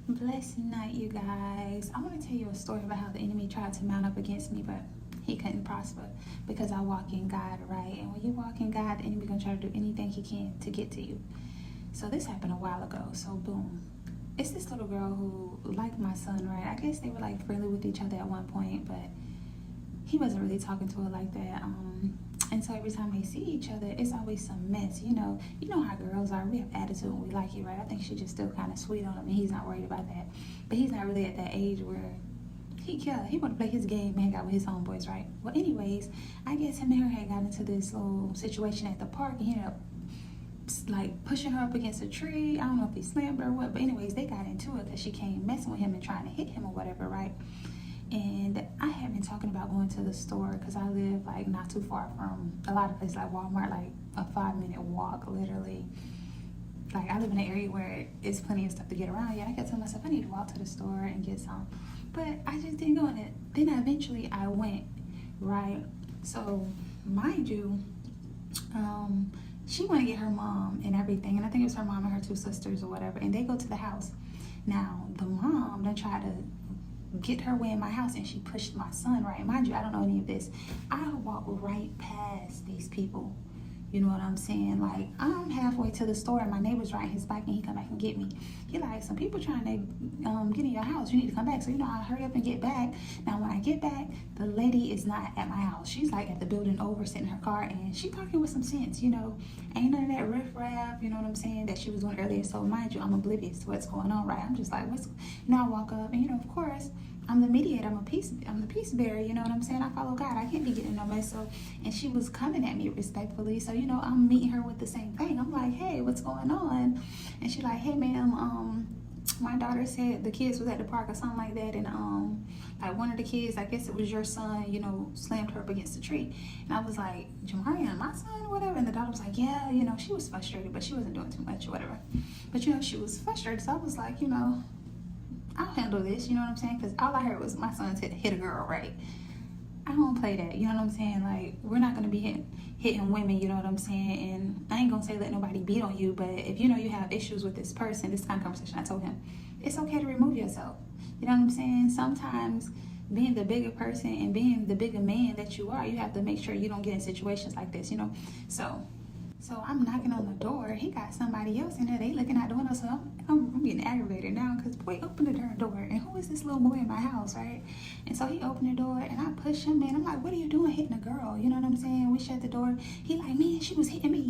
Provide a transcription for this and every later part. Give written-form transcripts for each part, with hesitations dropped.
Blessed night, you guys. I want to tell you a story about how the enemy tried to mount up against me, but he couldn't prosper because I walk in God, right? And when you walk in God, the enemy gonna try to do anything he can to get to you. So this happened a while ago. So boom, it's this little girl who liked my son, right? I guess they were like friendly with each other at one point, but he wasn't really talking to her like that. And so every time they see each other, it's always some mess. You know how girls are. We have attitude when we like you, right? I think she's just still kind of sweet on him, and he's not worried about that. But he's not really at that age where he want to play his game, hang out with his homeboys, right? Well, anyways, I guess him and her had got into this little situation at the park, and he ended up like pushing her up against a tree. I don't know if he slammed her or what, but anyways, they got into it because she came messing with him and trying to hit him or whatever, right? And I had been talking about going to the store because I live like not too far from a lot of places like Walmart, like a 5-minute walk, literally. Like I live in an area where it's plenty of stuff to get around. Yeah, I kept telling myself I need to walk to the store and get some, but I just didn't go in it. Then eventually I went, right? So mind you, she wanted to get her mom and everything, and I think it was her mom and her 2 sisters or whatever, and they go to the house. Now the mom then tried to get her way in my house, and she pushed my son, right? Mind you, I don't know any of this. I walk right past these people. You know what I'm saying? Like, I'm halfway to the store, and my neighbor's riding his bike, and he come back and get me. He like, some people trying to get in your house. You need to come back. So, I hurry up and get back. Now, when I get back, the lady is not at my house. She's, like, at the building over, sitting in her car, and she talking with some sense, Ain't none of that riffraff, you know what I'm saying, that she was doing earlier. So, mind you, I'm oblivious to what's going on, right? I'm just like, I walk up, and, of course, I'm the mediator. I'm the peace bearer. You know what I'm saying? I follow God. I can't be getting no mess. So, and she was coming at me respectfully. So, I'm meeting her with the same thing. I'm like, hey, what's going on? And she's like, hey, ma'am, my daughter said the kids was at the park or something like that, and like one of the kids, I guess it was your son, slammed her up against the tree. And I was like, Jamarian, my son, or whatever. And the daughter was like, yeah, she was frustrated, but she wasn't doing too much or whatever. But she was frustrated. So I was like, I'll handle this, you know what I'm saying? Because all I heard was my son hit a girl, right? I don't play that, you know what I'm saying? Like, we're not going to be hitting women, you know what I'm saying? And I ain't going to say let nobody beat on you, but if you have issues with this person, this kind of conversation I told him, it's okay to remove yourself. You know what I'm saying? Sometimes being the bigger person and being the bigger man that you are, you have to make sure you don't get in situations like this, So I'm knocking on the door. He got somebody else in there. They looking out the window. So I'm getting aggravated now because boy opened the darn door. And who is this little boy in my house, right? And so he opened the door and I push him in. I'm like, what are you doing hitting a girl? You know what I'm saying? We shut the door. He like, man, she was hitting me.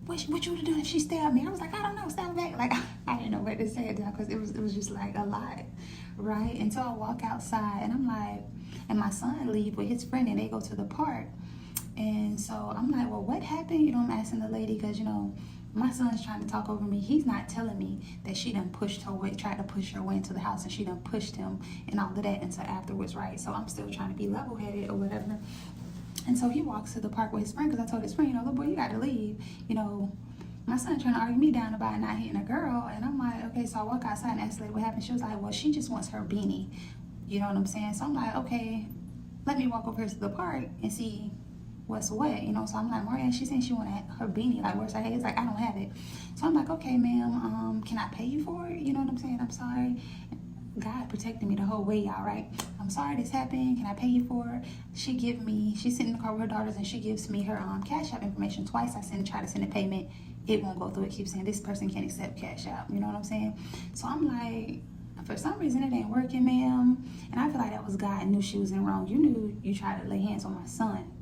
What you would have done if she stabbed me? I was like, I don't know, stab back. Like I didn't know what to say because it was just like a lot, right? And so I walk outside and I'm like, and my son leave with his friend and they go to the park. And so I'm like, well, what happened? I'm asking the lady because, my son's trying to talk over me. He's not telling me that she done pushed her way, tried to push her way into the house, and she done pushed him and all of that until afterwards, right? So I'm still trying to be level-headed or whatever. And so he walks to the park with his friend because I told his friend, little boy, you got to leave. My son trying to argue me down about not hitting a girl. And I'm like, okay, so I walk outside and ask the lady what happened. She was like, well, she just wants her beanie. You know what I'm saying? So I'm like, okay, let me walk over here to the park and see what's what, so I'm like, Maria, she's saying she wanted her beanie, like, where's her head? It's like, I don't have it. So I'm like, okay, ma'am, can I pay you for it? You know what I'm saying? I'm sorry. God protected me the whole way, y'all, right? I'm sorry this happened. Can I pay you for it? She's sitting in the car with her daughters, and she gives me her Cash App information twice. I try to send a payment. It won't go through. It keeps saying this person can't accept Cash App. You know what I'm saying? So I'm like, for some reason it ain't working, ma'am. And I feel like that was God knew she was in wrong. You knew you tried to lay hands on my son.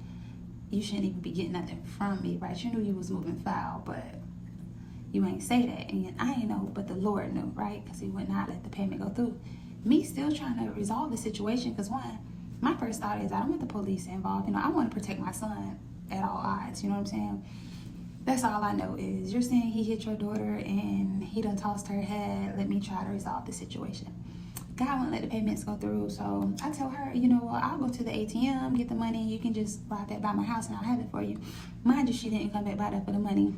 You shouldn't even be getting nothing from me, right? You knew you was moving foul, but you ain't say that. And I ain't know, but the Lord knew, right? Because he would not let the payment go through. Me still trying to resolve the situation because, one, my first thought is I don't want the police involved. I want to protect my son at all odds. You know what I'm saying? That's all I know is you're saying he hit your daughter and he done tossed her head. Let me try to resolve the situation. God won't let the payments go through, so I tell her, I'll go to the ATM, get the money, you can just rob that by my house and I'll have it for you. Mind you, she didn't come back by that for the money.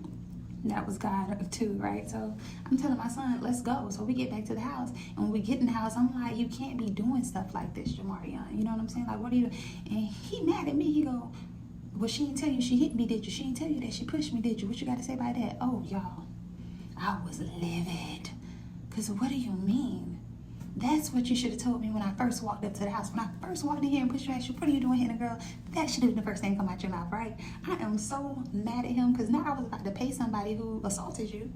That was God too, right? So I'm telling my son, let's go. So we get back to the house, and when we get in the house, I'm like, you can't be doing stuff like this, Jamarian. You know what I'm saying? Like, what are you doing? And he mad at me. He go, well, she didn't tell you she hit me, did you? She didn't tell you that she pushed me, did you? What you got to say about that? Oh, y'all, I was livid. Because what do you mean? That's what you should have told me when I first walked up to the house. When I first walked in here and pushed you, asked you, what are you doing here, girl? That should have been the first thing come out your mouth, right? I am so mad at him because now I was about to pay somebody who assaulted you.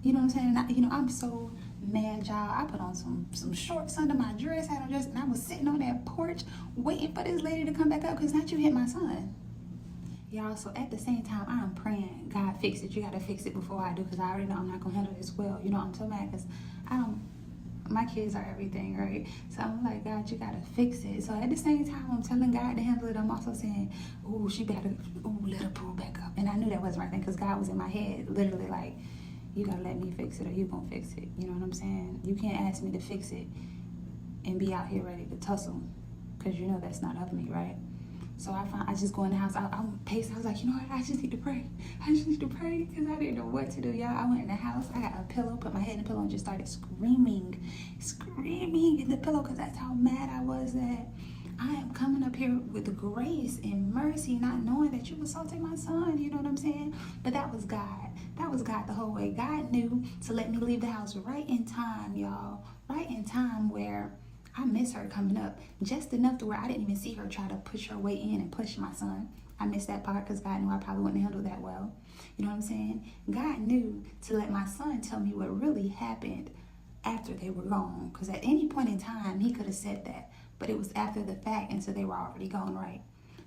You know what I'm saying? I'm so mad, y'all. I put on some shorts under my dress, had on dress, and I was sitting on that porch waiting for this lady to come back up because not you hit my son. Y'all, so at the same time, I'm praying, God, fix it. You got to fix it before I do because I already know I'm not going to handle this well. I'm so mad because my kids are everything, right? So I'm like, God, you got to fix it. So at the same time, I'm telling God to handle it. I'm also saying, oh, she better, let her pull back up. And I knew that wasn't right thing because God was in my head, literally like, you got to let me fix it or you going to fix it. You know what I'm saying? You can't ask me to fix it and be out here ready to tussle because you know that's not of me, right? So I just go in the house. I'm pacing. I was like, you know what? I just need to pray. I just need to pray because I didn't know what to do, y'all. I went in the house. I got a pillow, put my head in the pillow, and just started screaming in the pillow because that's how mad I was that I am coming up here with grace and mercy, not knowing that you assaulted my son. You know what I'm saying? But that was God. That was God the whole way. God knew to let me leave the house right in time, y'all. Right in time where I miss her coming up just enough to where I didn't even see her try to push her way in and push my son. I missed that part because God knew I probably wouldn't handle that well. You know what I'm saying? God knew to let my son tell me what really happened after they were gone. Because at any point in time, he could have said that. But it was after the fact, and so they were already gone, right?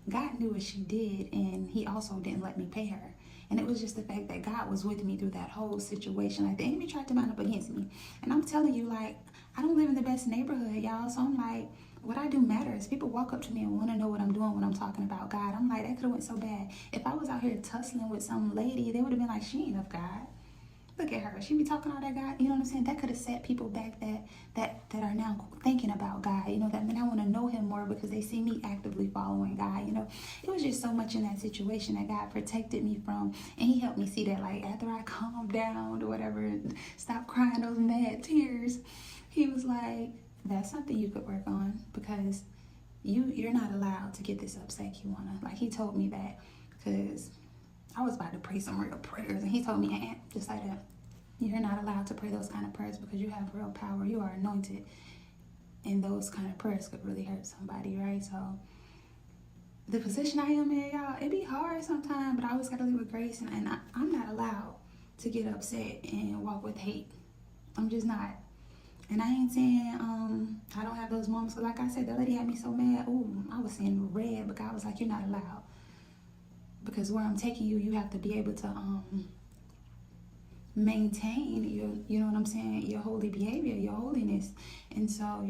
God knew what she did, and he also didn't let me pay her. And it was just the fact that God was with me through that whole situation. Like, the enemy tried to mount up against me. And I'm telling you, like, I don't live in the best neighborhood, y'all. So I'm like, what I do matters. People walk up to me and want to know what I'm doing when I'm talking about God. I'm like, that could have went so bad. If I was out here tussling with some lady, they would have been like, she ain't of God. Look at her. She be talking all that God. You know what I'm saying? That could have set people back that are now thinking about God. That mean I want to know him more because they see me actively following God. It was just so much in that situation that God protected me from. And he helped me see that, like, after I calmed down or whatever, and stopped crying those mad tears, he was like, that's something you could work on because you're not allowed to get this upset, Kiwana. Like, he told me that because I was about to pray some real prayers, and he told me, Aunt, just like that, you're not allowed to pray those kind of prayers because you have real power. You are anointed, and those kind of prayers could really hurt somebody, right? So the position I am in, y'all, it be hard sometimes, but I always got to live with grace, and I'm not allowed to get upset and walk with hate. I'm just not. And I ain't saying I don't have those moments, but like I said, that lady had me so mad. Ooh, I was seeing red, but God was like, you're not allowed. Because where I'm taking you, you have to be able to maintain you know what I'm saying, your holy behavior, your holiness. And so,